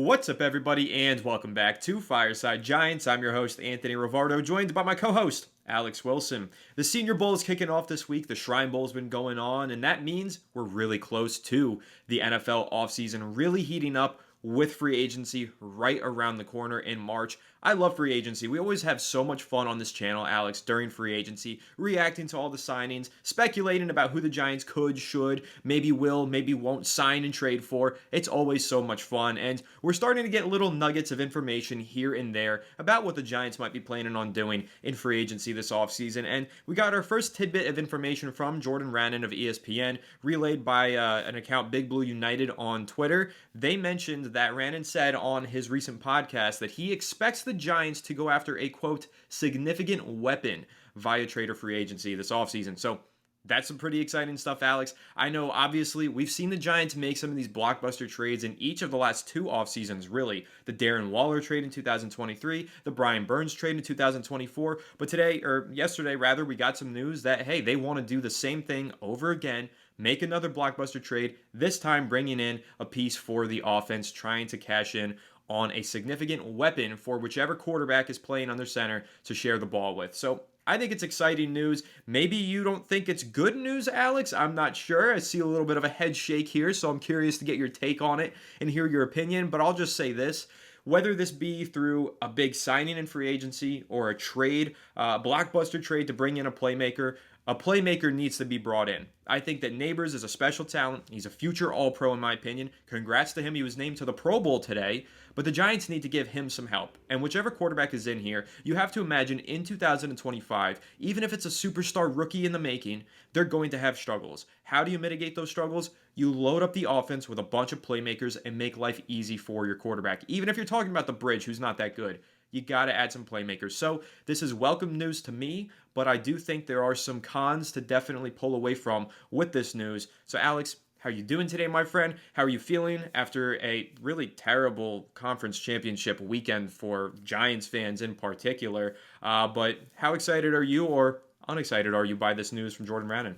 What's up, everybody, and welcome back to Fireside Giants. I'm your host, Anthony Rivardo, joined by my co-host, Alex Wilson. The Senior Bowl is kicking off this week. The Shrine Bowl's been going on, and that means we're really close to the NFL offseason really heating up with free agency right around the corner in March. I love free agency. We always have so much fun on this channel, Alex, during free agency, reacting to all the signings, speculating about who the Giants could, should, maybe will, maybe won't sign and trade for. It's always so much fun, and we're starting to get little nuggets of information here and there about what the Giants might be planning on doing in free agency this offseason. And we got our first tidbit of information from Jordan Rannon of ESPN, relayed by an account Big Blue United on Twitter. They mentioned that Rannon said on his recent podcast that he expects the Giants to go after a, quote, significant weapon via trade or free agency this offseason. So that's some pretty exciting stuff, Alex. I know, obviously, we've seen the Giants make some of these blockbuster trades in each of the last two off seasons, really. The Darren Waller trade in 2023, the Brian Burns trade in 2024. But today, or yesterday rather, we got some news that, hey, they want to do the same thing over again, make another blockbuster trade, this time bringing in a piece for the offense, trying to cash in on a significant weapon for whichever quarterback is playing under center to share the ball with. So I think it's exciting news. Maybe you don't think it's good news, Alex. I'm not sure. I see a little bit of a head shake here, so I'm curious to get your take on it and hear your opinion. But I'll just say this. Whether this be through a big signing in free agency or a trade, a blockbuster trade to bring in a playmaker needs to be brought in. I think that Neighbors is a special talent. He's a future All-Pro in my opinion. Congrats to him. He was named to the Pro Bowl today. But the Giants need to give him some help. And whichever quarterback is in here, you have to imagine in 2025, even if it's a superstar rookie in the making, they're going to have struggles. How do you mitigate those struggles? You load up the offense with a bunch of playmakers and make life easy for your quarterback. Even if you're talking about the bridge, who's not that good, you got to add some playmakers. So this is welcome news to me, but I do think there are some cons to definitely pull away from with this news. So Alex, how are you doing today, my friend? How are you feeling after a really terrible conference championship weekend for Giants fans in particular? But how excited are you or unexcited are you by this news from Jordan Rannon?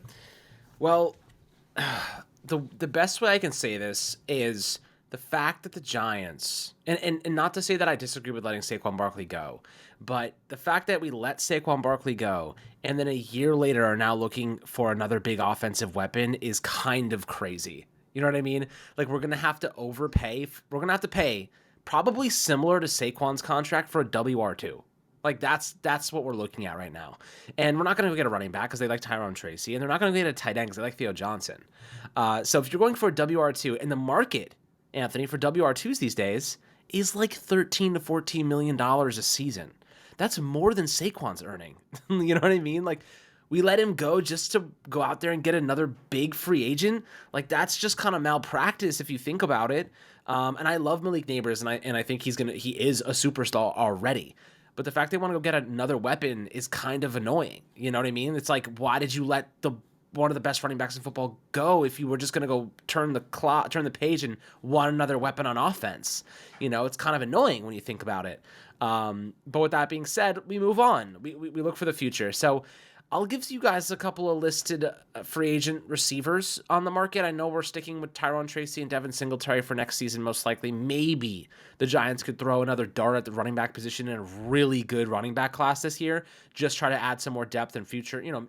Well, the best way I can say this is the fact that the Giants, and not to say that I disagree with letting Saquon Barkley go, but the fact that we let Saquon Barkley go and then a year later are now looking for another big offensive weapon is kind of crazy. You know what I mean? Like, we're going to have to overpay. We're going to have to pay probably similar to Saquon's contract for a WR2. Like, that's what we're looking at right now. And we're not going to get a running back because they like Tyrone Tracy, and they're not going to get a tight end because they like Theo Johnson. So if you're going for a WR2, and the market, Anthony, for WR2s these days is like $13 to $14 million a season. That's more than Saquon's earning. You know what I mean? Like, we let him go just to go out there and get another big free agent. Like, that's just kind of malpractice if you think about it. And I love Malik Neighbors, and I think he is a superstar already. But the fact they want to go get another weapon is kind of annoying. You know what I mean? It's like, why did you let one of the best running backs in football go if you were just going to go turn the page and want another weapon on offense? You know, it's kind of annoying when you think about it. But with that being said, we move on. We look for the future. So I'll give you guys a couple of listed free agent receivers on the market. I know we're sticking with Tyrone Tracy and Devin Singletary for next season, most likely. Maybe the Giants could throw another dart at the running back position in a really good running back class this year. Just try to add some more depth and future. You know,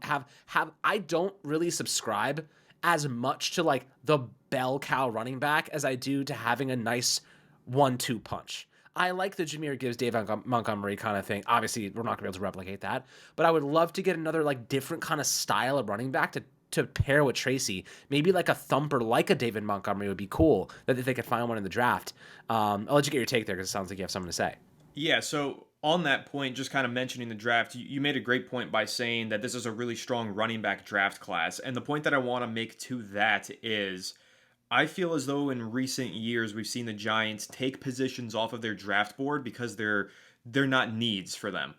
I don't really subscribe as much to like the bell cow running back as I do to having a nice 1-2 punch. I like the Jahmyr Gibbs, Dave Montgomery kind of thing. Obviously, we're not going to be able to replicate that. But I would love to get another like different kind of style of running back to pair with Tracy. Maybe like a thumper like a David Montgomery would be cool that if they could find one in the draft. I'll let you get your take there because it sounds like you have something to say. Yeah, so on that point, just kind of mentioning the draft, you made a great point by saying that this is a really strong running back draft class. And the point that I want to make to that is I feel as though in recent years we've seen the Giants take positions off of their draft board because they're not needs for them.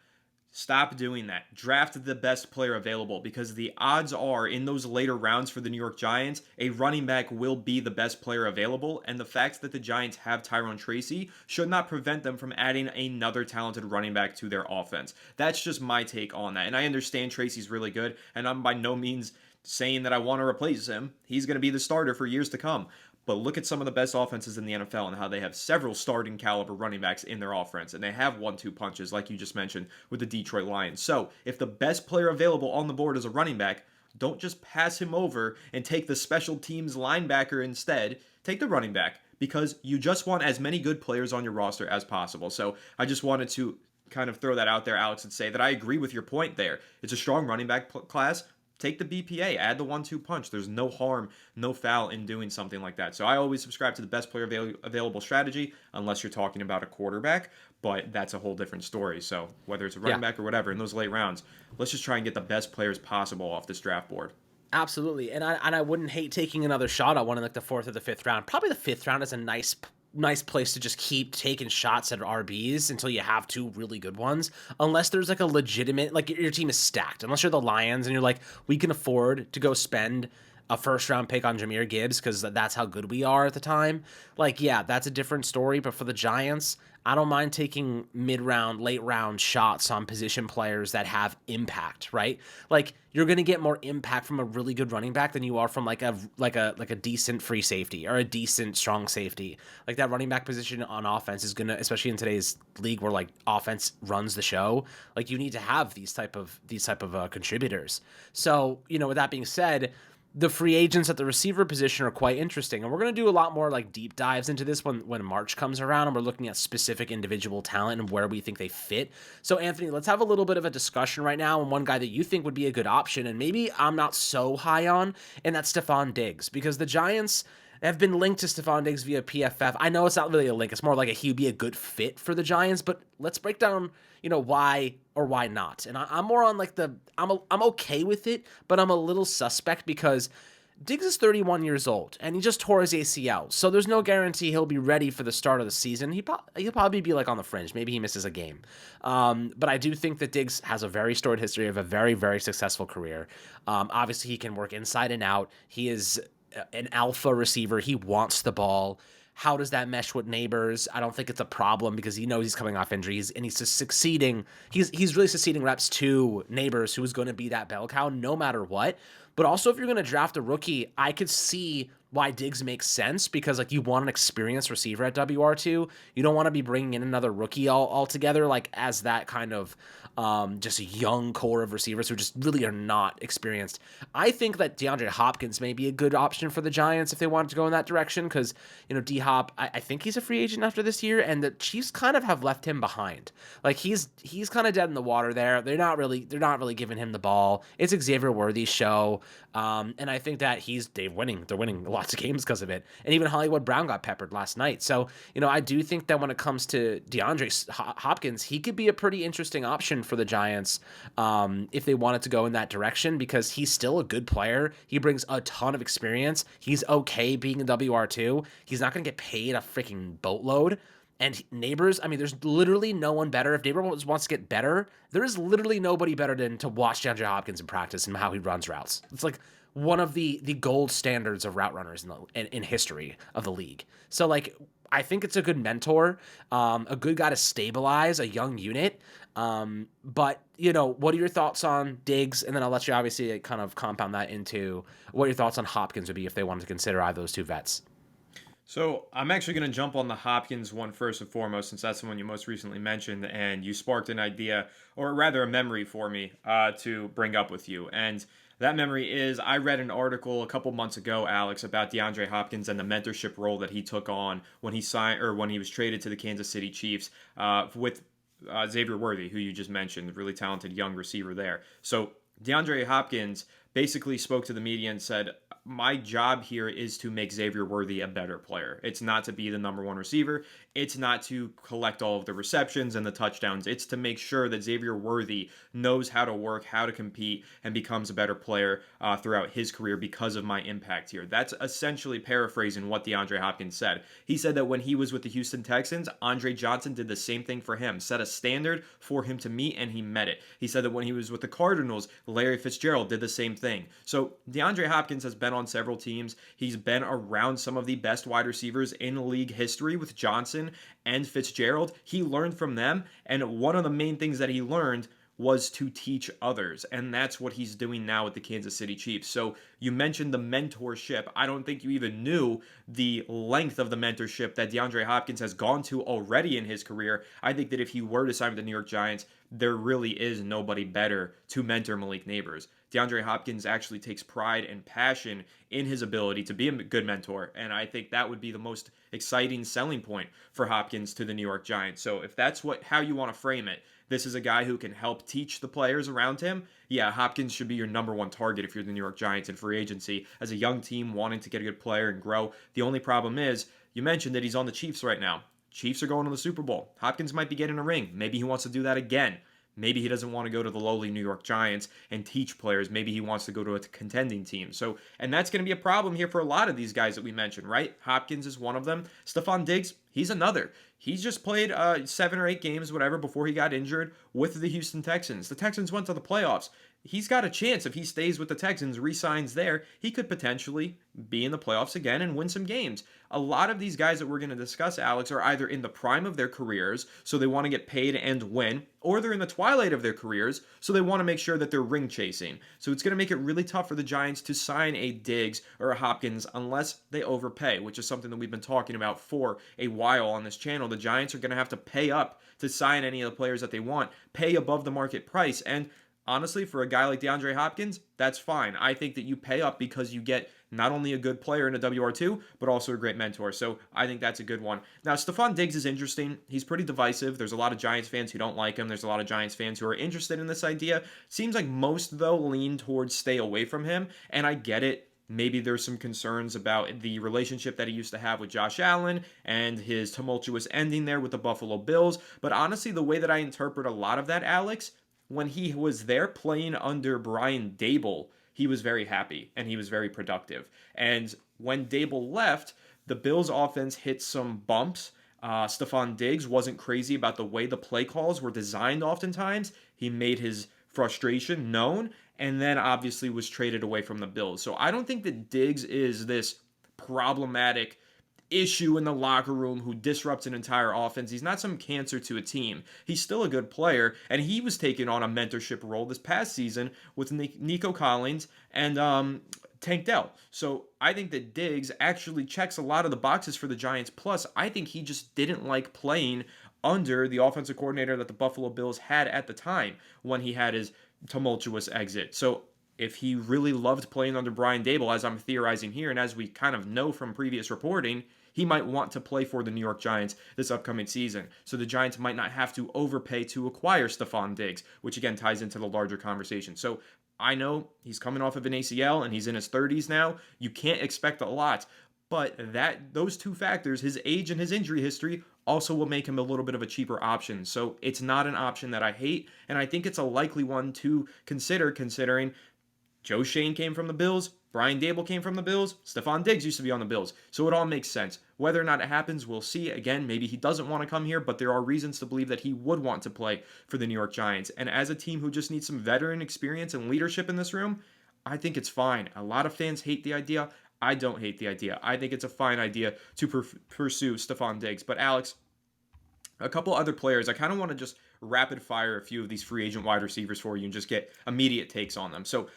Stop doing that. Draft the best player available because the odds are in those later rounds for the New York Giants, a running back will be the best player available, and the fact that the Giants have Tyrone Tracy should not prevent them from adding another talented running back to their offense. That's just my take on that. And I understand Tracy's really good, and I'm by no means saying that I want to replace him. He's going to be the starter for years to come. But look at some of the best offenses in the NFL and how they have several starting caliber running backs in their offense. And they have 1-2 punches, like you just mentioned, with the Detroit Lions. So if the best player available on the board is a running back, don't just pass him over and take the special teams linebacker instead. Take the running back because you just want as many good players on your roster as possible. So I just wanted to kind of throw that out there, Alex, and say that I agree with your point there. It's a strong running back class. Take the BPA, add the 1-2 punch. There's no harm, no foul in doing something like that. So I always subscribe to the best player available strategy, unless you're talking about a quarterback, but that's a whole different story. So whether it's a running back or whatever, in those late rounds, let's just try and get the best players possible off this draft board. Absolutely, and I wouldn't hate taking another shot at one in like the 4th or the 5th round. Probably the 5th round is a nice place to just keep taking shots at RBs until you have two really good ones. Unless there's like a legitimate, like your team is stacked. Unless you're the Lions and you're like, we can afford to go spend a 1st-round pick on Jahmyr Gibbs because that's how good we are at the time. Like, yeah, that's a different story. But for the Giants, I don't mind taking mid-round, late-round shots on position players that have impact, right? Like, you're going to get more impact from a really good running back than you are from like a decent free safety or a decent strong safety. Like, that running back position on offense is going to, especially in today's league where like offense runs the show, like you need to have these type of contributors. So, with that being said, the free agents at the receiver position are quite interesting. And we're going to do a lot more like deep dives into this when March comes around and we're looking at specific individual talent and where we think they fit. So Anthony, let's have a little bit of a discussion right now on one guy that you think would be a good option and maybe I'm not so high on, and that's Stephon Diggs, because the Giants have been linked to Stephon Diggs via PFF. I know it's not really a link. It's more like he'd be a good fit for the Giants, but let's break down, why or why not. And I'm more on like I'm okay with it, but I'm a little suspect because Diggs is 31 years old and he just tore his ACL. So there's no guarantee he'll be ready for the start of the season. He'll probably be like on the fringe. Maybe he misses a game. But I do think that Diggs has a very storied history of a very, very successful career. Obviously he can work inside and out. He is an alpha receiver. He wants the ball. How does that mesh with Neighbors? I don't think it's a problem because he knows he's coming off injuries and he's just succeeding. He's really succeeding reps to Neighbors, who is going to be that bell cow no matter what. But also, if you're going to draft a rookie, I could see why Diggs makes sense because like you want an experienced receiver at WR2. You don't want to be bringing in another rookie altogether, like as that kind of just a young core of receivers who just really are not experienced. I think that DeAndre Hopkins may be a good option for the Giants if they wanted to go in that direction because, D-Hop, I think he's a free agent after this year, and the Chiefs kind of have left him behind. Like he's kind of dead in the water there. They're not really giving him the ball. It's Xavier Worthy's show. And I think that they're winning lots of games because of it. And even Hollywood Brown got peppered last night. So, I do think that when it comes to DeAndre Hopkins, he could be a pretty interesting option for the Giants if they wanted to go in that direction because he's still a good player. He brings a ton of experience. He's okay being a WR2. He's not going to get paid a freaking boatload. And Neighbors, I mean, there's literally no one better. If Neighbors wants to get better, there is literally nobody better than to watch DeAndre Hopkins in practice and how he runs routes. It's like one of the gold standards of route runners in history of the league. So, like, I think it's a good mentor, a good guy to stabilize a young unit. But, what are your thoughts on Diggs? And then I'll let you obviously kind of compound that into what your thoughts on Hopkins would be if they wanted to consider either of those two vets. So I'm actually going to jump on the Hopkins one first and foremost, since that's the one you most recently mentioned, and you sparked an idea, or rather a memory for me to bring up with you. And that memory is I read an article a couple months ago, Alex, about DeAndre Hopkins and the mentorship role that he took on when he signed or when he was traded to the Kansas City Chiefs with Xavier Worthy, who you just mentioned, a really talented young receiver there. So DeAndre Hopkins basically spoke to the media and said, my job here is to make Xavier Worthy a better player. It's not to be the number one receiver. It's not to collect all of the receptions and the touchdowns. It's to make sure that Xavier Worthy knows how to work, how to compete, and becomes a better player throughout his career because of my impact here. That's essentially paraphrasing what DeAndre Hopkins said. He said that when he was with the Houston Texans, Andre Johnson did the same thing for him, set a standard for him to meet, and he met it. He said that when he was with the Cardinals, Larry Fitzgerald did the same thing. So DeAndre Hopkins has been on several teams. He's been around some of the best wide receivers in league history with Johnson and Fitzgerald. He learned from them, and one of the main things that he learned was to teach others. And that's what he's doing now with the Kansas City Chiefs. So you mentioned the mentorship. I don't think you even knew the length of the mentorship that DeAndre Hopkins has gone to already in his career. I think that if he were to sign with the New York Giants, there really is nobody better to mentor Malik Neighbors. DeAndre Hopkins actually takes pride and passion in his ability to be a good mentor, and I think that would be the most exciting selling point for Hopkins to the New York Giants. So if that's how you want to frame it, this is a guy who can help teach the players around him. Yeah, Hopkins should be your number one target if you're the New York Giants in free agency as a young team wanting to get a good player and grow. The only problem is, you mentioned that he's on the Chiefs right now. Chiefs are going to the Super Bowl. Hopkins might be getting a ring. Maybe he wants to do that again. Maybe he doesn't want to go to the lowly New York Giants and teach players. Maybe he wants to go to a contending team. So, and that's going to be a problem here for a lot of these guys that we mentioned, right? Hopkins is one of them. Stephon Diggs, he's another. He's just played 7 or 8 games, whatever, before he got injured with the Houston Texans. The Texans went to the playoffs. He's got a chance if he stays with the Texans, re-signs there, he could potentially be in the playoffs again and win some games. A lot of these guys that we're going to discuss, Alex, are either in the prime of their careers, so they want to get paid and win, or they're in the twilight of their careers, so they want to make sure that they're ring chasing. So it's going to make it really tough for the Giants to sign a Diggs or a Hopkins unless they overpay, which is something that we've been talking about for a while on this channel. The Giants are going to have to pay up to sign any of the players that they want, pay above the market price, and honestly, for a guy like DeAndre Hopkins, that's fine. I think that you pay up because you get not only a good player in a WR2, but also a great mentor. So I think that's a good one. Now, Stephon Diggs is interesting. He's pretty divisive. There's a lot of Giants fans who don't like him. There's a lot of Giants fans who are interested in this idea. Seems like most, though, lean towards stay away from him. And I get it. Maybe there's some concerns about the relationship that he used to have with Josh Allen and his tumultuous ending there with the Buffalo Bills. But honestly, the way that I interpret a lot of that, Alex, when he was there playing under Brian Daboll, he was very happy and he was very productive. And when Daboll left, the Bills' offense hit some bumps. Stephon Diggs wasn't crazy about the way the play calls were designed oftentimes. He made his frustration known and then obviously was traded away from the Bills. So I don't think that Diggs is this problematic issue in the locker room who disrupts an entire offense. He's not some cancer to a team. He's still a good player, and he was taking on a mentorship role this past season with Nico Collins and Tank Dell. So I think that Diggs actually checks a lot of the boxes for the Giants. Plus, I think he just didn't like playing under the offensive coordinator that the Buffalo Bills had at the time when he had his tumultuous exit. So if he really loved playing under Brian Daboll, as I'm theorizing here, and as we kind of know from previous reporting, he might want to play for the New York Giants this upcoming season. So the Giants might not have to overpay to acquire Stephon Diggs, which again ties into the larger conversation. So I know he's coming off of an ACL and he's in his 30s now. You can't expect a lot. But those two factors, his age and his injury history, also will make him a little bit of a cheaper option. So it's not an option that I hate, and I think it's a likely one to consider, considering Joe Shane came from the Bills, Brian Daboll came from the Bills, Stephon Diggs used to be on the Bills. So it all makes sense. Whether or not it happens, we'll see. Again, maybe he doesn't want to come here, but there are reasons to believe that he would want to play for the New York Giants. And as a team who just needs some veteran experience and leadership in this room, I think it's fine. A lot of fans hate the idea. I don't hate the idea. I think it's a fine idea to pursue Stephon Diggs. But Alex, a couple other players, I kind of want to just rapid fire a few of these free agent wide receivers for you and just get immediate takes on them. So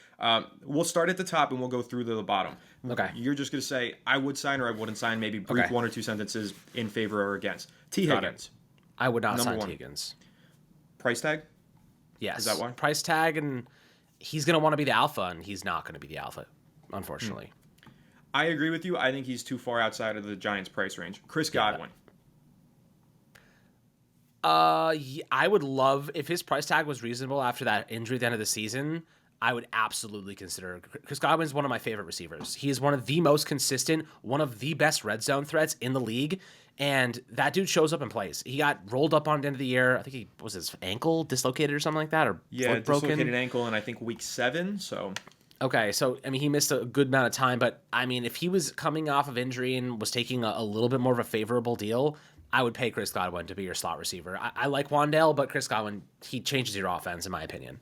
we'll start at the top and we'll go through to the bottom. Okay. You're just going to say, I would sign or I wouldn't sign, maybe brief 1 or 2 sentences in favor or against. T. Higgins. I would not Number sign 1. Higgins. Price tag? Yes. Is that why? Price tag, and he's going to want to be the alpha, and he's not going to be the alpha, unfortunately. I agree with you. I think he's too far outside of the Giants' price range. Chris Godwin. I would love, if his price tag was reasonable after that injury at the end of the season, I would absolutely consider. Chris Godwin's one of my favorite receivers. He is one of the most consistent, one of the best red zone threats in the league, and that dude shows up and plays. He got rolled up on the end of the year. I think his ankle dislocated or something like that, or foot broken. Dislocated ankle in I think week 7. So okay, so I mean he missed a good amount of time, but I mean if he was coming off of injury and was taking a little bit more of a favorable deal, I would pay Chris Godwin to be your slot receiver. I like Wandale, but Chris Godwin, he changes your offense, in my opinion.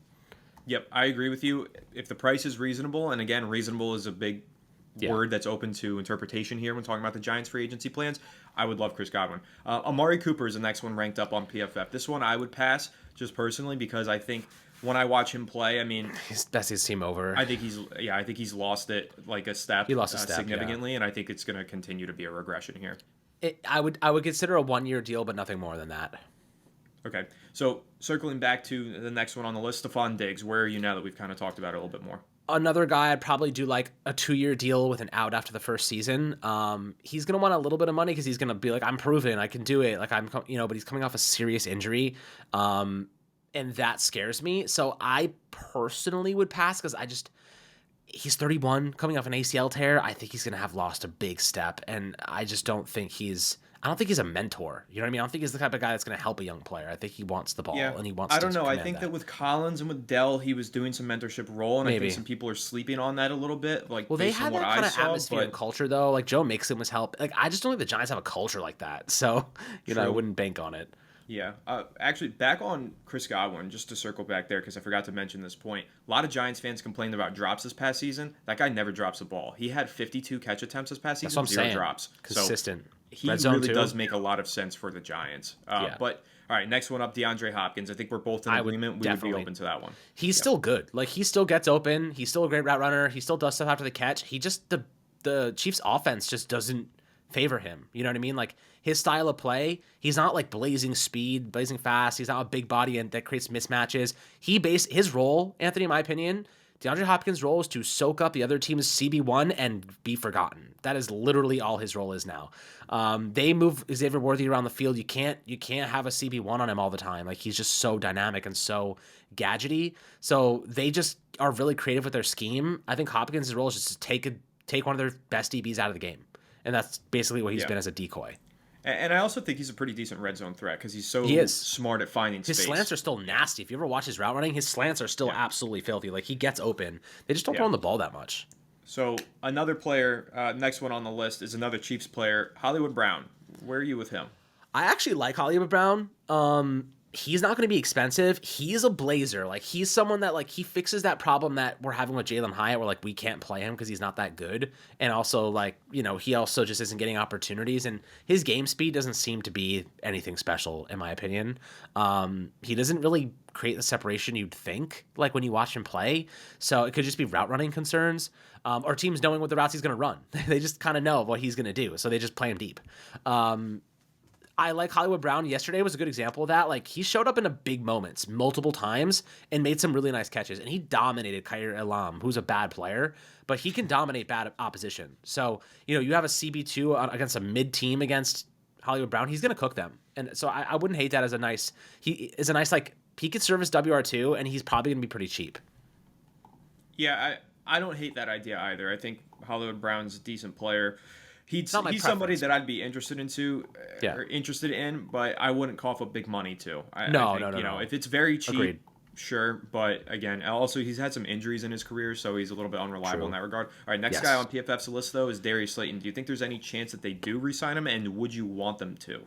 Yep, I agree with you. If the price is reasonable, and again, reasonable is a big word that's open to interpretation here when talking about the Giants' free agency plans, I would love Chris Godwin. Amari Cooper is the next one ranked up on PFF. This one I would pass just personally because I think when I watch him play, I mean, He's best his team over. I think he's lost it like a step, He lost a step significantly, and I think it's going to continue to be a regression here. I would consider a 1-year deal, but nothing more than that. Okay, so circling back to the next one on the list, Stephon Diggs. Where are you now that we've kind of talked about it a little bit more? Another guy I'd probably do like a 2-year deal with an out after the first season. He's gonna want a little bit of money because he's gonna be like, I'm proven I can do it. Like but he's coming off a serious injury, and that scares me. So I personally would pass because he's 31, coming off an ACL tear. I think he's gonna have lost a big step, and I just don't think he's. I don't think he's a mentor. You know what I mean? I don't think he's the type of guy that's going to help a young player. I think he wants the ball and he wants to I don't know. I think that that with Collins and with Dell, he was doing some mentorship role, and Maybe. I think some people are sleeping on that a little bit. Like, well, they based had on that what kind I of saw, atmosphere and culture, though. Like, Joe Mixon was help. Like, I just don't think the Giants have a culture like that. So, I wouldn't bank on it. Yeah. Actually, back on Chris Godwin, just to circle back there, because I forgot to mention this point. A lot of Giants fans complained about drops this past season. That guy never drops the ball. He had 52 catch attempts this past season, 0 drops. Consistent. So he really does make a lot of sense for the Giants. Yeah. But, all right, next one up, DeAndre Hopkins. I think we're both in agreement. We would be open to that one. He's still good. Like, he still gets open. He's still a great route runner. He still does stuff after the catch. He just, the Chiefs' offense just doesn't favor him. You know what I mean? Like, his style of play, he's not like blazing speed, blazing fast. He's not a big body and that creates mismatches. His role, Anthony, in my opinion, DeAndre Hopkins' role is to soak up the other team's CB1 and be forgotten. That is literally all his role is now. They move Xavier Worthy around the field. You can't have a CB1 on him all the time. Like, he's just so dynamic and so gadgety. So they just are really creative with their scheme. I think Hopkins' role is just to take one of their best DBs out of the game. And that's basically what he's been as a decoy. And I also think he's a pretty decent red zone threat because he's so smart at finding space. His slants are still nasty. If you ever watch his route running, his slants are still absolutely filthy. Like, he gets open. They just don't throw him the ball that much. So another player, next one on the list is another Chiefs player, Hollywood Brown. Where are you with him? I actually like Hollywood Brown. He's not going to be expensive. He's a blazer. Like, he's someone that, like, he fixes that problem that we're having with Jalen Hyatt where, like, we can't play him because he's not that good. And also, like, he also just isn't getting opportunities. And his game speed doesn't seem to be anything special, in my opinion. He doesn't really create the separation you'd think, like, when you watch him play. So it could just be route running concerns or teams knowing what the routes he's going to run. They just kind of know what he's going to do. So they just play him deep. I like Hollywood Brown. Yesterday was a good example of that. Like, he showed up in a big moments multiple times and made some really nice catches. And he dominated Khair Elam, who's a bad player, but he can dominate bad opposition. So, you have a CB2 against a mid team against Hollywood Brown. He's going to cook them. And so I wouldn't hate that as he could serve as WR2 and he's probably going to be pretty cheap. Yeah, I don't hate that idea either. I think Hollywood Brown's a decent player. He's somebody that I'd be interested in, but I wouldn't cough up big money too. No. If it's very cheap, Agreed. Sure. But again, also he's had some injuries in his career, so he's a little bit unreliable in that regard. All right, next guy on PFF's list though is Darius Slayton. Do you think there's any chance that they do re-sign him, and would you want them to?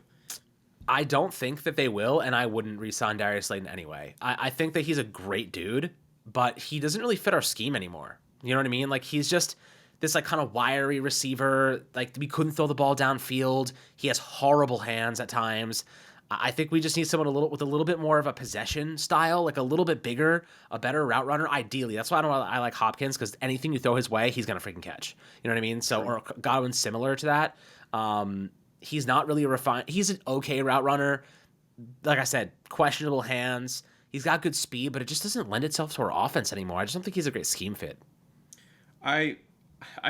I don't think that they will, and I wouldn't re-sign Darius Slayton anyway. I think that he's a great dude, but he doesn't really fit our scheme anymore. You know what I mean? Like, he's just this like kind of wiry receiver. Like, we couldn't throw the ball downfield. He has horrible hands at times. I think we just need someone with a little bit more of a possession style, like a little bit bigger, a better route runner. Ideally, that's why I like Hopkins, because anything you throw his way, he's gonna freaking catch. You know what I mean? So, or Godwin's similar to that. He's not really he's an okay route runner. Like I said, questionable hands. He's got good speed, but it just doesn't lend itself to our offense anymore. I just don't think he's a great scheme fit. I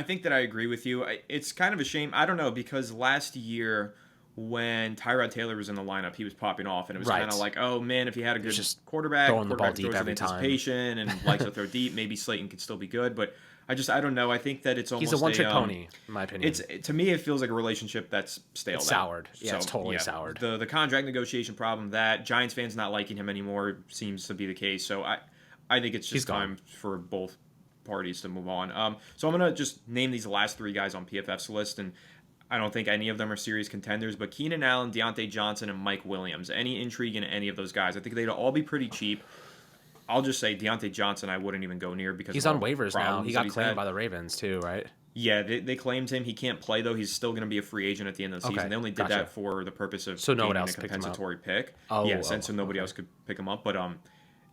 think that I agree with you. It's kind of a shame. I don't know, because last year when Tyrod Taylor was in the lineup, he was popping off, and it was kind of like, oh man, if he had a good quarterback throwing the ball deep throws every in anticipation and likes to throw deep, maybe Slayton could still be good. But I don't know. I think that it's almost he's a one-trick pony, in my opinion. To me, it feels like a relationship that's stale. It's soured. Yeah, it's totally soured. The contract negotiation problem, that Giants fans not liking him anymore seems to be the case. So I think it's just time for both parties to move on. So I'm going to just name these last three guys on PFF's list, and I don't think any of them are serious contenders, but Keenan Allen, Deontay Johnson, and Mike Williams. Any intrigue in any of those guys? I think they'd all be pretty cheap. I'll just say Deontay Johnson I wouldn't even go near because he's on waivers now. He got claimed by the Ravens too, right? Yeah, they claimed him. He can't play, though. He's still going to be a free agent at the end of the season. They only did that for the purpose of no one else a compensatory pick. Oh, so nobody else could pick him up. But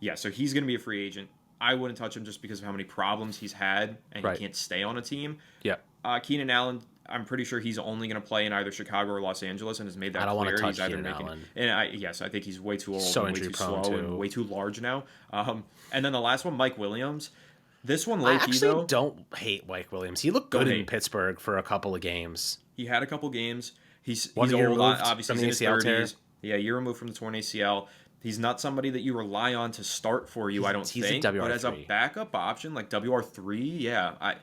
Yeah, so he's going to be a free agent. I wouldn't touch him just because of how many problems he's had and he Right. can't stay on a team. Yeah. Keenan Allen, I'm pretty sure he's only going to play in either Chicago or Los Angeles and has made I that don't want to clear. He's touch either Keenan making, Allen. and yes, I think he's way too old So and way injury too prone slow and too. way too large now. And then the last one, Mike Williams. This one, I low key actually though, don't hate Mike Williams. He looked don't good in hate. Pittsburgh for a couple of games. He had a couple games. One He's year old, removed obviously from he's the in his ACL tear. 30s. Yeah, a year removed from the torn ACL. He's not somebody that you rely on to start for you, I don't He's think. a But as a WR3. backup option, like WR3, yeah,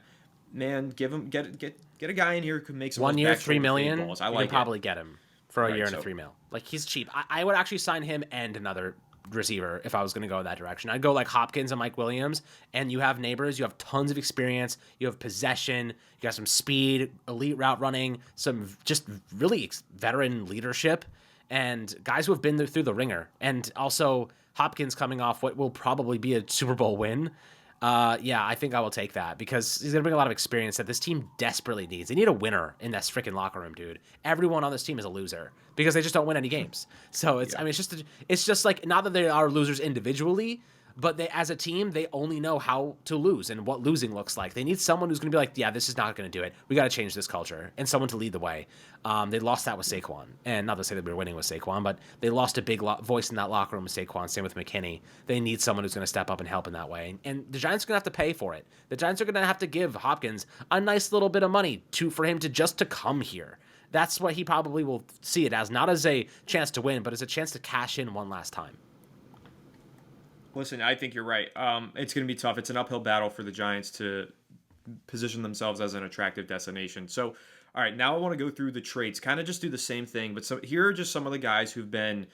give him get a guy in here who can make some of 1 those year, back 3 shoulder fade million. balls. I You can like it. probably get him for a Right, year and so a 3 mil. Like he's cheap. I would actually sign him and another receiver if I was going to go in that direction. I'd go like Hopkins and Mike Williams, and you have neighbors. You have tons of experience. You have possession. You got some speed, elite route running, some just really veteran leadership, and guys who have been through the ringer. And also Hopkins coming off what will probably be a Super Bowl win. Yeah, I think I will take that because he's gonna bring a lot of experience that this team desperately needs. They need a winner in that freaking locker room, dude. Everyone on this team is a loser because they just don't win any games. So it's, Yeah. I mean, it's just like not that they are losers individually, but they, as a team, they only know how to lose and what losing looks like. They need someone who's going to be like, yeah, this is not going to do it. We got to change this culture, and someone to lead the way. They lost that with Saquon, and not to say that we were winning with Saquon, but they lost a big voice in that locker room with Saquon. Same with McKinney. They need someone who's going to step up and help in that way. And the Giants are going to have to pay for it. The Giants are going to have to give Hopkins a nice little bit of money for him to come here. That's what he probably will see it as, not as a chance to win, but as a chance to cash in one last time. Listen, I think you're right. It's going to be tough. It's an uphill battle for the Giants to position themselves as an attractive destination. So, all right, now I want to go through the trades. Kind of just do the same thing, but so here are just some of the guys who've been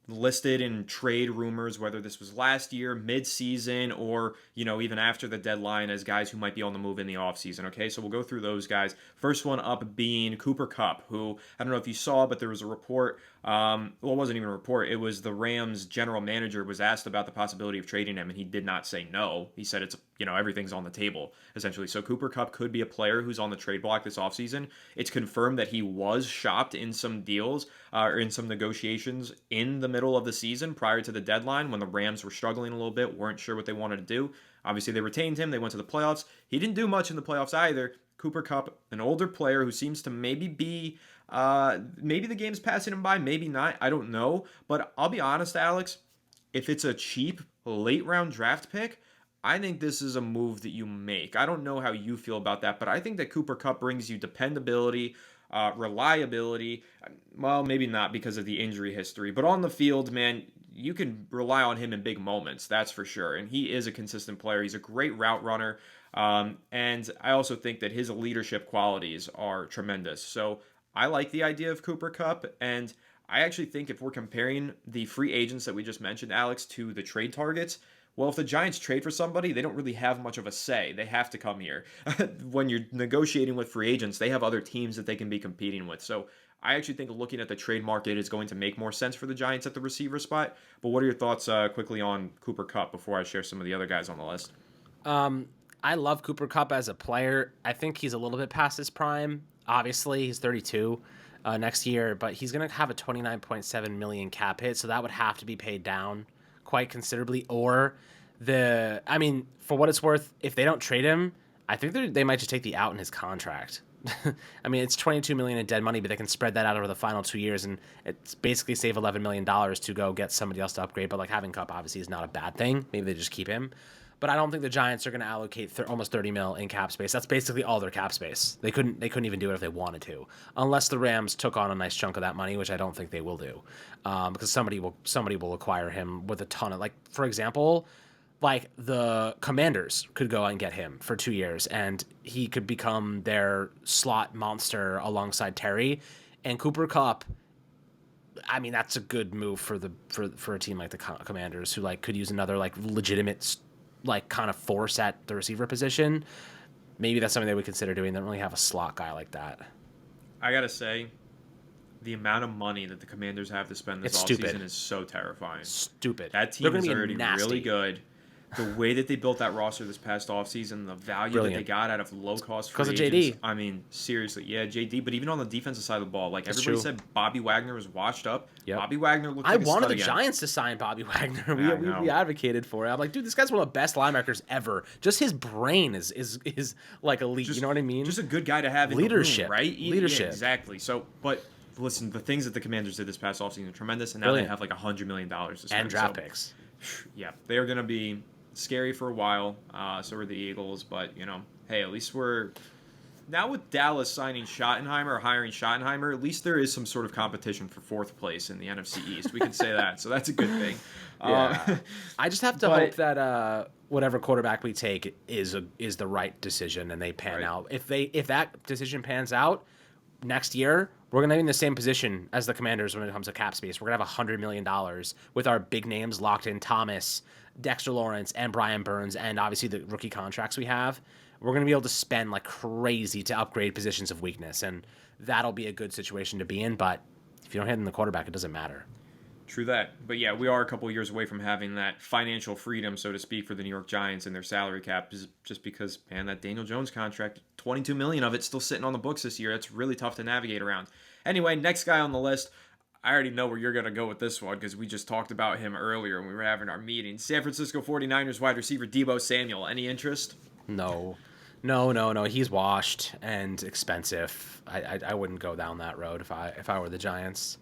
listed in trade rumors, whether this was last year, mid-season, or, even after the deadline as guys who might be on the move in the offseason, okay? So we'll go through those guys. First one up being Cooper Kupp, who, I don't know if you saw, but there was a report, well, it wasn't even a report, it was the Rams general manager was asked about the possibility of trading him, and he did not say no. He said it's, everything's on the table, essentially. So Cooper Kupp could be a player who's on the trade block this offseason. It's confirmed that he was shopped in some deals, or in some negotiations in the middle of the season prior to the deadline when the Rams were struggling a little bit, weren't sure what they wanted to do. Obviously, they retained him. They went to the playoffs. He didn't do much in the playoffs either. Cooper Kupp, an older player who seems to maybe be, maybe the game's passing him by, maybe not. I don't know. But I'll be honest, Alex, if it's a cheap late round draft pick, I think this is a move that you make. I don't know how you feel about that, but I think that Cooper Kupp brings you dependability, reliability. Well, maybe not because of the injury history, but on the field, man, you can rely on him in big moments, that's for sure. And he is a consistent player. He's a great route runner. And I also think that his leadership qualities are tremendous. So I like the idea of Cooper Kupp. And I actually think if we're comparing the free agents that we just mentioned, Alex, to the trade targets, well, if the Giants trade for somebody, they don't really have much of a say. They have to come here. When you're negotiating with free agents, they have other teams that they can be competing with. So I actually think looking at the trade market is going to make more sense for the Giants at the receiver spot. But what are your thoughts quickly on Cooper Kupp before I share some of the other guys on the list? I love Cooper Kupp as a player. I think he's a little bit past his prime. Obviously, he's 32 next year, but he's going to have a 29.7 million cap hit, so that would have to be paid down quite considerably. Or for what it's worth, if they don't trade him, I think they might just take the out in his contract. I mean, it's 22 million in dead money, but they can spread that out over the final 2 years, and it's basically save $11 million to go get somebody else to upgrade. But like having Kupp obviously is not a bad thing. Maybe they just keep him. But I don't think the Giants are going to allocate almost 30 mil in cap space. That's basically all their cap space. They couldn't even do it if they wanted to, unless the Rams took on a nice chunk of that money, which I don't think they will do, because somebody will acquire him with a ton of, like, for example, like the Commanders could go and get him for 2 years, and he could become their slot monster alongside Terry and Cooper Kupp. I mean, that's a good move for a team like the Commanders, who like could use another like legitimate like kind of force at the receiver position. Maybe that's something they would consider doing. They don't really have a slot guy like that. I gotta say, the amount of money that the Commanders have to spend this offseason is so terrifying. Stupid. That team is already nasty. really good. the way that they built that roster this past offseason, the value that they Brilliant. got out of low-cost Because free of agents. JD. I mean, seriously, yeah, JD. But even on the defensive side of the ball, like That's everybody true. said, Bobby Wagner was washed up. Yep. Bobby Wagner looked I like a wanted stud the again. Giants to sign Bobby Wagner. Yeah, I We know. advocated for it. I'm like, dude, this guy's one of the best linebackers ever. Just his brain is like elite. You know what I mean? Just a good guy to have in Leadership. the room, right? Leadership. Yeah, exactly. So, but listen, the things that the Commanders did this past offseason are tremendous, and now Brilliant. they have like $100 million to spend. And draft picks. Yeah, they are going to be scary for a while. So are the Eagles, but hey, at least we're now with Dallas signing Schottenheimer or hiring Schottenheimer. At least there is some sort of competition for fourth place in the NFC East. We can say that, so that's a good thing. Yeah. I just have to but- hope that whatever quarterback we take is the right decision and they pan Right. out. If that decision pans out next year, we're gonna be in the same position as the Commanders when it comes to cap space. We're gonna have $100 million with our big names locked in: Thomas, Dexter Lawrence, and Brian Burns, and obviously the rookie contracts we have. We're gonna be able to spend like crazy to upgrade positions of weakness, and that'll be a good situation to be in. But if you don't hit in the quarterback, it doesn't matter. True that. But yeah, we are a couple of years away from having that financial freedom, so to speak, for the New York Giants and their salary cap, just because, man, that Daniel Jones contract, $22 million of it still sitting on the books this year. That's really tough to navigate around. Anyway, next guy on the list. I already know where you're going to go with this one because we just talked about him earlier when we were having our meeting. San Francisco 49ers wide receiver Deebo Samuel. Any interest? No. He's washed and expensive. I wouldn't go down that road if I were the Giants.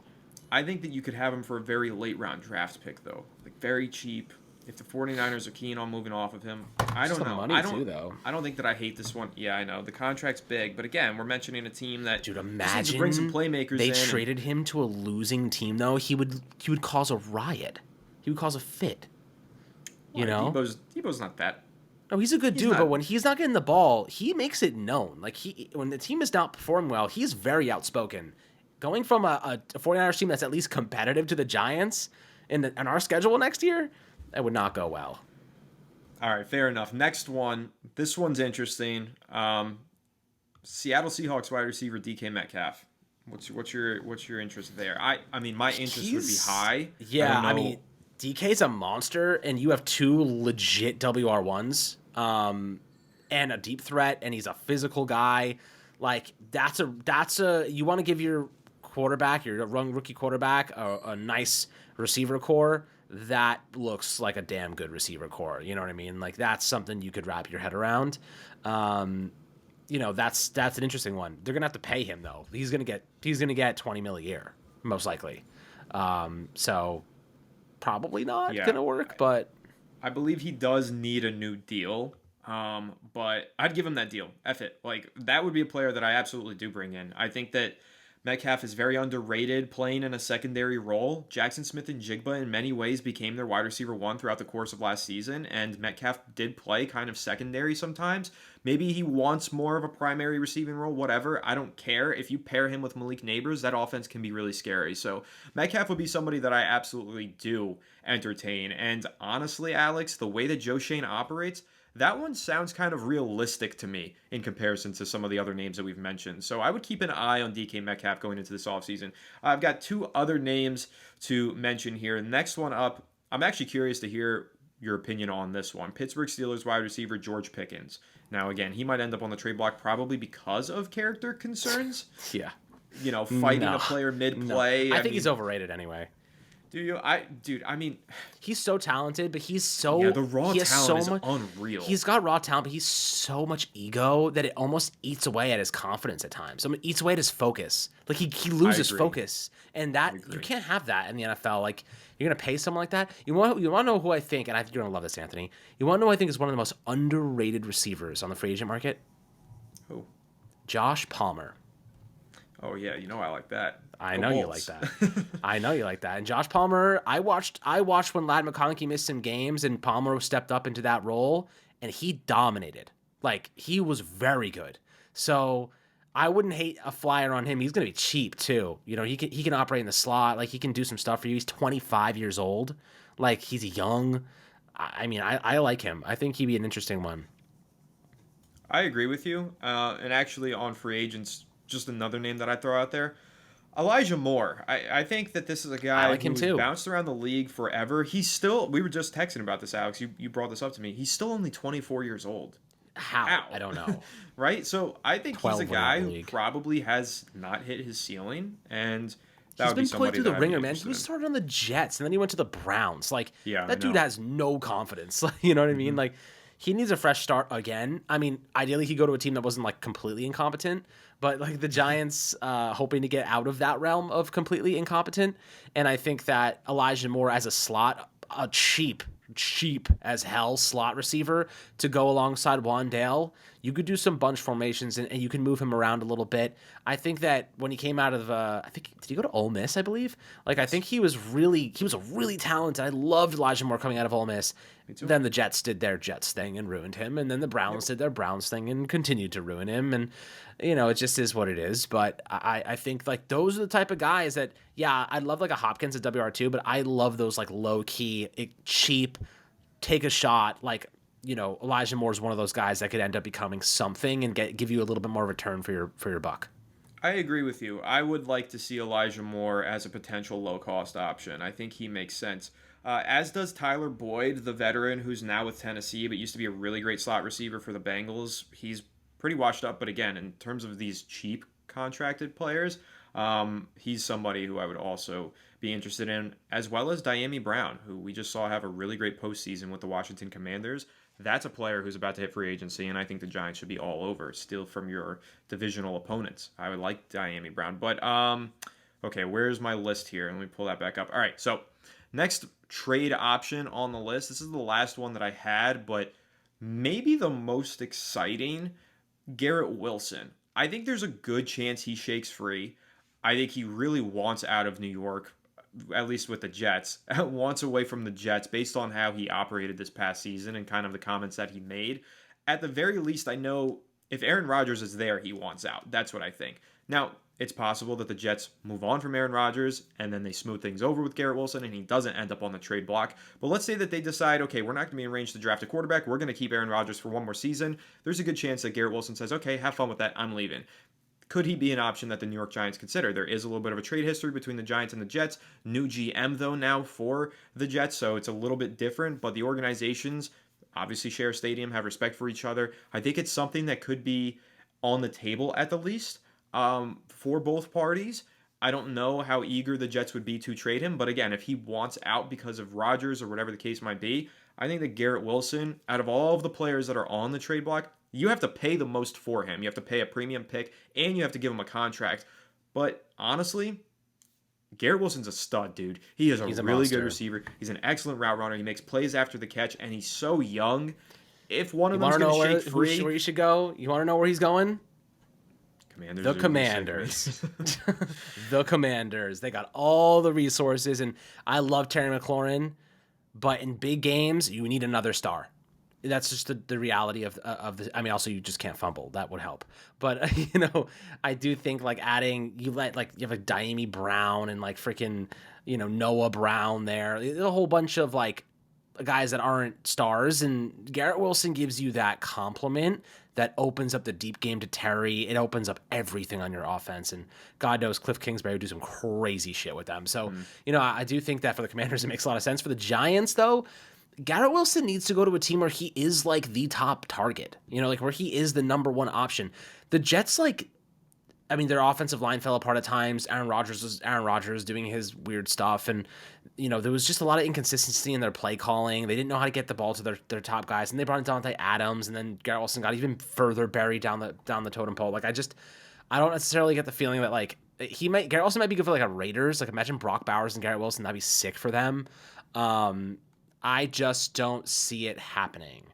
I think that you could have him for a very late round draft pick, though. Like, very cheap. If the 49ers are keen on moving off of him, I don't know. Money too, though. I don't think that I hate this one. Yeah, I know. The contract's big, but again, we're mentioning a team that Dude, just needs imagine to bring some playmakers they in. traded him to a losing team, though. He would cause a riot. He would cause a fit. You know? Deebo's not that. No, he's a good dude, but when he's not getting the ball, he makes it known. Like, when the team is not performing well, he's very outspoken. Going from a 49ers team that's at least competitive to the Giants in our schedule next year, that would not go well. All right, fair enough. Next one. This one's interesting. Seattle Seahawks wide receiver DK Metcalf. What's your interest there? I mean, my interest would be high. Yeah, I mean, DK's a monster, and you have two legit WR1s, and a deep threat, and he's a physical guy. Like, that's a you want to give your quarterback, your rookie quarterback, a nice receiver core. That looks like a damn good receiver core. You know what I mean? Like, that's something you could wrap your head around. That's an interesting one. They're gonna have to pay him though. He's gonna get $20 million a year, most likely. So probably not gonna work. But I believe he does need a new deal. But I'd give him that deal. F it. Like, that would be a player that I absolutely do bring in. I think that Metcalf is very underrated playing in a secondary role. Jackson Smith and Jigba in many ways became their wide receiver one throughout the course of last season, and Metcalf did play kind of secondary sometimes. Maybe he wants more of a primary receiving role, whatever. I don't care. If you pair him with Malik Neighbors, that offense can be really scary. So Metcalf would be somebody that I absolutely do entertain. And honestly, Alex, the way that Joe Shane operates, that one sounds kind of realistic to me in comparison to some of the other names that we've mentioned. So I would keep an eye on DK Metcalf going into this offseason. I've got two other names to mention here. Next one up, I'm actually curious to hear your opinion on this one. Pittsburgh Steelers wide receiver George Pickens. Now, again, he might end up on the trade block probably because of character concerns. Yeah. Fighting a player mid-play. No. I think he's overrated anyway. Do you? I mean, he's so talented, but he's so the raw talent is unreal. He's got raw talent, but he's so much ego that it almost eats away at his confidence at times. It eats away at his focus. Like, he loses focus, and that you can't have that in the NFL. Like, you're gonna pay someone like that. You want to know who I think, and I think you're gonna love this, Anthony. You want to know who I think is one of the most underrated receivers on the free agent market? Who? Josh Palmer. Oh yeah, I like that. I know you like that. I know you like that. And Josh Palmer, I watched when Ladd McConkey missed some games and Palmer stepped up into that role, and he dominated. Like, he was very good. So I wouldn't hate a flyer on him. He's going to be cheap too. He can operate in the slot. Like, he can do some stuff for you. He's 25 years old. Like, he's young. I mean, I like him. I think he'd be an interesting one. I agree with you. And actually, on free agents, just another name that I throw out there. Elijah Moore. I think that this is a I guy like him who's too. bounced around the league forever. He's still, we were just texting about this, Alex. You brought this up to me. He's still only 24 years old. How? I How? don't know. Right? So I think he's a 12 when out guy of the who league. probably has not hit his ceiling, and that He's would be been put somebody through that the I'd be ringer, man. He interested was in. started on the Jets, and then he went to the Browns. Like, Yeah, I that dude know. has no confidence. You know what I mean? Hmm. Like, he needs a fresh start again. I mean, ideally, he'd go to a team that wasn't, like, completely incompetent. But, like, the Giants, hoping to get out of that realm of completely incompetent. And I think that Elijah Moore as a slot, a cheap as hell slot receiver to go alongside Wandale. You could do some bunch formations and you can move him around a little bit. I think that when he came out of, I think, did he go to Ole Miss, I believe? Like, I think he was a really talented. I loved Elijah Moore coming out of Ole Miss. Me too. Then the Jets did their Jets thing and ruined him. And then the Browns did their Browns thing and continued to ruin him. And, it just is what it is. But I think, like, those are the type of guys that, yeah, I love, like, a Hopkins at WR2, but I love those, like, low-key, cheap, take a shot, like, Elijah Moore is one of those guys that could end up becoming something and give you a little bit more return for your buck. I agree with you. I would like to see Elijah Moore as a potential low-cost option. I think he makes sense. As does Tyler Boyd, the veteran who's now with Tennessee, but used to be a really great slot receiver for the Bengals. He's pretty washed up, but again, in terms of these cheap contracted players, he's somebody who I would also be interested in, as well as Diami Brown, who we just saw have a really great postseason with the Washington Commanders. That's a player who's about to hit free agency, and I think the Giants should be all over, steal from your divisional opponents. I would like Diami Brown. But, okay, where's my list here? Let me pull that back up. All right, so next trade option on the list. This is the last one that I had, but maybe the most exciting, Garrett Wilson. I think there's a good chance he shakes free. I think he really wants out of New York, at least with the Jets, wants away from the Jets based on how he operated this past season and kind of the comments that he made. At the very least, I know if Aaron Rodgers is there, he wants out. That's what I think. Now, it's possible that the Jets move on from Aaron Rodgers and then they smooth things over with Garrett Wilson and he doesn't end up on the trade block. But let's say that they decide, okay, we're not going to be in range to draft a quarterback. We're going to keep Aaron Rodgers for one more season. There's a good chance that Garrett Wilson says, okay, have fun with that. I'm leaving. Could he be an option that the New York Giants consider? There is a little bit of a trade history between the Giants and the Jets. New GM, though, now for the Jets, so it's a little bit different. But the organizations obviously share a stadium, have respect for each other. I think it's something that could be on the table at the least for both parties. I don't know how eager the Jets would be to trade him, but again, if he wants out because of Rodgers or whatever the case might be, I think that Garrett Wilson, out of all of the players that are on the trade block, you have to pay the most for him. You have to pay a premium pick, and you have to give him a contract. But honestly, Garrett Wilson's a stud, dude. He is a really monster. good receiver. He's an excellent route runner. He makes plays after the catch, and he's so young. If one of You them's want to going know to shake free, where you should go? You want to know where he's going? Commanders. The Commanders. The Commanders. They got all the resources, and I love Terry McLaurin, but in big games, you need another star. That's just the reality of the. I mean, also you just can't fumble. That would help. But I do think like adding you have like Diami Brown and like freaking Noah Brown there. There's a whole bunch of like guys that aren't stars, and Garrett Wilson gives you that complement that opens up the deep game to Terry. It opens up everything on your offense, and God knows Cliff Kingsbury would do some crazy shit with them. So I do think that for the Commanders it makes a lot of sense. For the Giants though, Garrett Wilson needs to go to a team where he is like the top target, like where he is the number one option. The Jets, their offensive line fell apart at times. Aaron Rodgers doing his weird stuff. And, there was just a lot of inconsistency in their play calling. They didn't know how to get the ball to their top guys. And they brought in Dante Adams. And then Garrett Wilson got even further buried down the totem pole. I don't necessarily get the feeling that Garrett Wilson might be good for a Raiders. Imagine Brock Bowers and Garrett Wilson. That'd be sick for them. I just don't see it happening.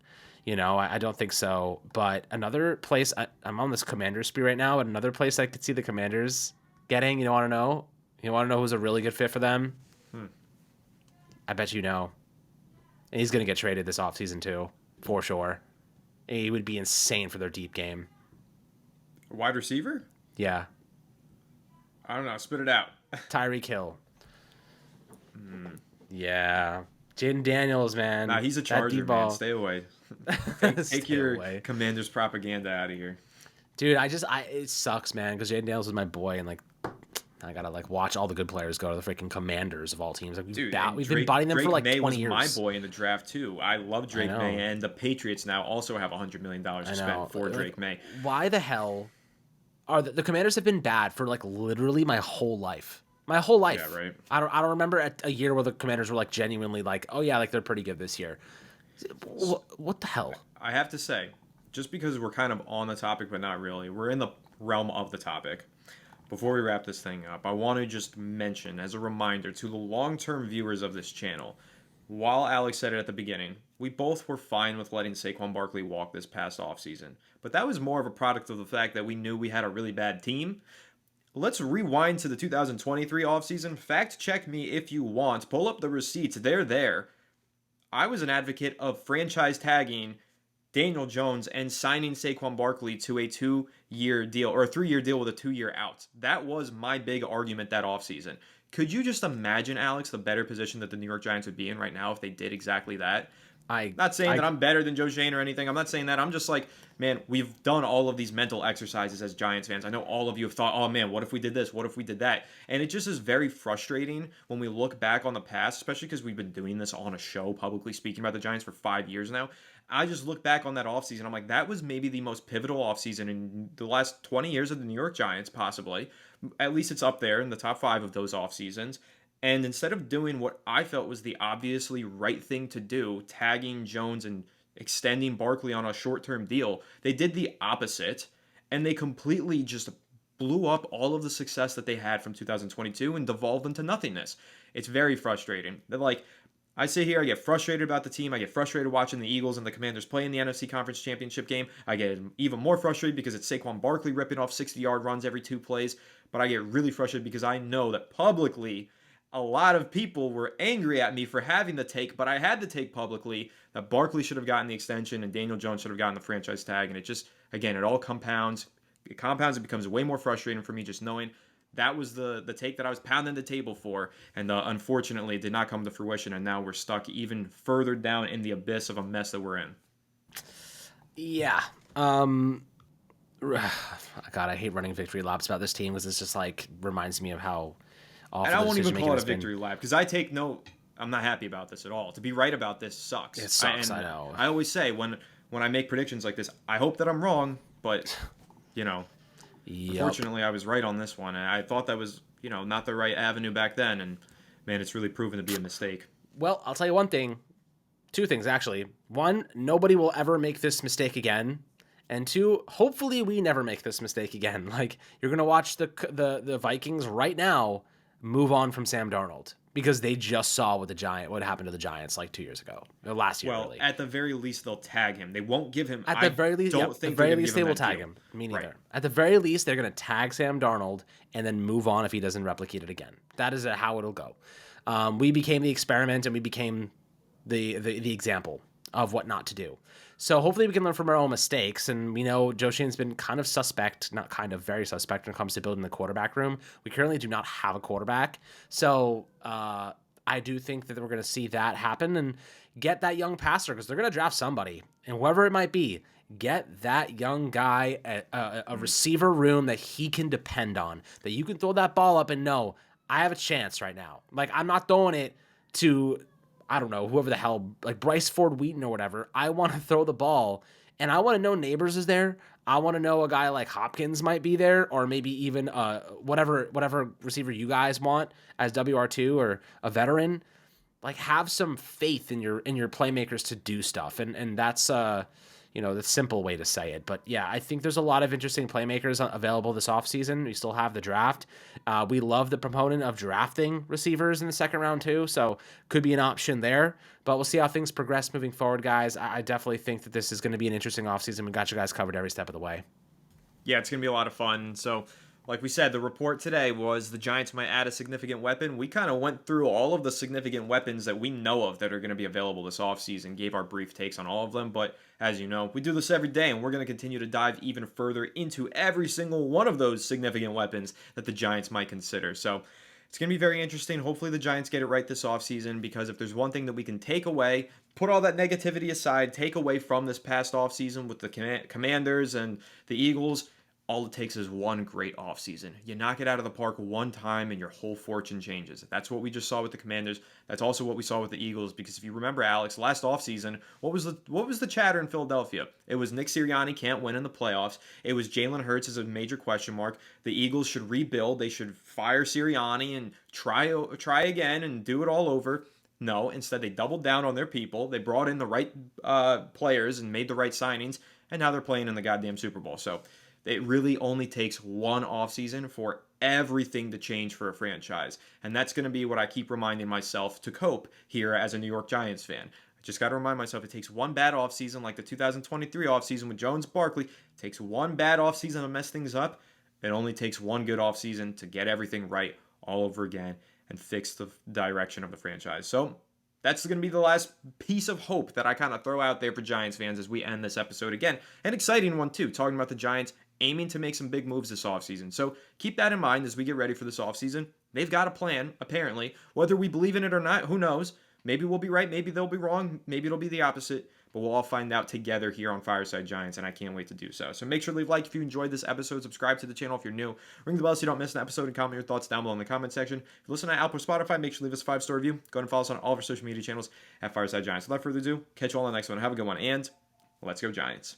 I don't think so. But another place, I'm on this Commanders spree right now, but another place I could see the Commanders getting, you want to know? You want to know who's a really good fit for them? I bet you know. And he's going to get traded this offseason too, for sure. He would be insane for their deep game. wide receiver? Yeah. I don't know. Spit it out. Tyreek Hill. Yeah. Jaden Daniels, man. Nah, he's a That Charger, D-ball. man. Stay away. Take Stay your away. Commanders propaganda out of here. Dude, it sucks, man, because Jaden Daniels is my boy, and I gotta like watch all the good players go to the freaking Commanders of all teams. Like Dude, and we've been buying them for Drake like May 20 was my years. boy in the draft too. I love I Drake May, know. and the Patriots now also have $100 million to I spend know. for Like, Drake May. why the hell are the Commanders have been bad for like literally my whole life. My whole Yeah, life. right. I don't remember a year where the Commanders were like genuinely like, oh yeah, like they're pretty good this year. What the hell? I have to say, just because we're kind of on the topic, but not really, we're in the realm of the topic. Before we wrap this thing up, I want to just mention as a reminder to the long term viewers of this channel, while Alex said it at the beginning, we both were fine with letting Saquon Barkley walk this past offseason. But that was more of a product of the fact that we knew we had a really bad team. Let's rewind to the 2023 offseason. Fact check me if you want. Pull up the receipts. They're there. I was an advocate of franchise tagging Daniel Jones and signing Saquon Barkley to a 2-year deal or a 3-year deal with a 2-year out. That was my big argument that offseason. Could you just imagine, Alex, the better position that the New York Giants would be in right now if they did exactly that? I Not saying I that I'm better than Joe Shane or anything. I'm not saying that. I'm just like, man, we've done all of these mental exercises as Giants fans. I know all of you have thought, oh man, what if we did this? What if we did that? And it just is very frustrating when we look back on the past, especially because we've been doing this on a show, publicly speaking about the Giants for 5 years now. I just look back on that offseason. I'm like, that was maybe the most pivotal offseason in the last 20 years of the New York Giants, possibly. At least it's up there in the top 5 of those off seasons. And instead of doing what I felt was the obviously right thing to do, tagging Jones and extending Barkley on a short term deal, they did the opposite. And they completely just blew up all of the success that they had from 2022 and devolved into nothingness. It's very frustrating. Like, I sit here, I get frustrated about the team. I get frustrated watching the Eagles and the Commanders play in the NFC Conference Championship game. I get even more frustrated because it's Saquon Barkley ripping off 60-yard runs every 2 plays. But I get really frustrated because I know that publicly a lot of people were angry at me for having the take, but I had the take publicly that Barkley should have gotten the extension and Daniel Jones should have gotten the franchise tag. And it just, again, it all compounds. It compounds. It becomes way more frustrating for me just knowing that was the take that I was pounding the table for, and unfortunately, it did not come to fruition, and now we're stuck even further down in the abyss of a mess that we're in. Yeah. God, I hate running victory laps about this team because it's just like reminds me of how awful. And I won't even call it a been. victory lap because I take no. I'm not happy about this at all. To be right about this sucks. It sucks. I know. I always say when I make predictions like this, I hope that I'm wrong, but you know. Yep. Unfortunately, I was right on this one. And I thought that was, not the right avenue back then. And, man, it's really proven to be a mistake. Well, I'll tell you one thing. 2 things, actually. 1, nobody will ever make this mistake again. And 2, hopefully we never make this mistake again. Like, you're going to watch the Vikings right now move on from Sam Darnold because they just saw what happened to the Giants like 2 years ago. Or last year, really. At the very least, they'll tag him. They won't give him. At the very least, they will tag him. Me neither. Right. At the very least, they're going to tag Sam Darnold and then move on if he doesn't replicate it again. That is how it'll go. We became the experiment and we became the example of what not to do. So hopefully we can learn from our own mistakes. And we know Joe Shane's been kind of suspect, not kind of, very suspect when it comes to building the quarterback room. We currently do not have a quarterback. So I do think that we're going to see that happen and get that young passer because they're going to draft somebody. And whoever it might be, get that young guy a receiver room that he can depend on, that you can throw that ball up and know, I have a chance right now. Like, I'm not throwing it to, I don't know, whoever the hell, like Bryce Ford Wheaton or whatever. I want to throw the ball, and I want to know Neighbors is there. I want to know a guy like Hopkins might be there, or maybe even whatever receiver you guys want as WR2 or a veteran. Like, have some faith in your playmakers to do stuff, and that's the simple way to say it. But yeah, I think there's a lot of interesting playmakers available this offseason. We still have the draft. We love the proponent of drafting receivers in the second round too, so could be an option there. But we'll see how things progress moving forward, guys. I definitely think that this is going to be an interesting offseason. We got you guys covered every step of the way. Yeah, it's going to be a lot of fun. So, like we said, the report today was the Giants might add a significant weapon. We kind of went through all of the significant weapons that we know of that are going to be available this offseason, gave our brief takes on all of them. But as you know, we do this every day, and we're going to continue to dive even further into every single one of those significant weapons that the Giants might consider. So it's going to be very interesting. Hopefully the Giants get it right this offseason, because if there's one thing that we can take away, put all that negativity aside, take away from this past offseason with the Commanders and the Eagles, all it takes is one great offseason. You knock it out of the park one time and your whole fortune changes. That's what we just saw with the Commanders. That's also what we saw with the Eagles, because if you remember, Alex, last offseason, what was the chatter in Philadelphia? It was Nick Sirianni can't win in the playoffs. It was Jalen Hurts is a major question mark. The Eagles should rebuild. They should fire Sirianni and try again and do it all over. No, instead they doubled down on their people. They brought in the right players and made the right signings, and now they're playing in the goddamn Super Bowl. So it really only takes one offseason for everything to change for a franchise. And that's going to be what I keep reminding myself to cope here as a New York Giants fan. I just got to remind myself it takes one bad offseason, like the 2023 offseason with Jones Barkley. It takes one bad offseason to mess things up. It only takes one good offseason to get everything right all over again and fix the direction of the franchise. So that's going to be the last piece of hope that I kind of throw out there for Giants fans as we end this episode again. An exciting one, too, talking about the Giants aiming to make some big moves this offseason. So keep that in mind as we get ready for this offseason. They've got a plan, apparently. Whether we believe in it or not, who knows? Maybe we'll be right, maybe they'll be wrong, maybe it'll be the opposite, but we'll all find out together here on Fireside Giants, and I can't wait to do so. So make sure to leave a like if you enjoyed this episode, subscribe to the channel if you're new, ring the bell so you don't miss an episode, and comment your thoughts down below in the comment section. If you listen to Apple or Spotify, make sure to leave us a 5-star review. Go ahead and follow us on all of our social media channels at Fireside Giants. Without further ado, catch you all on the next one. Have a good one, and let's go Giants.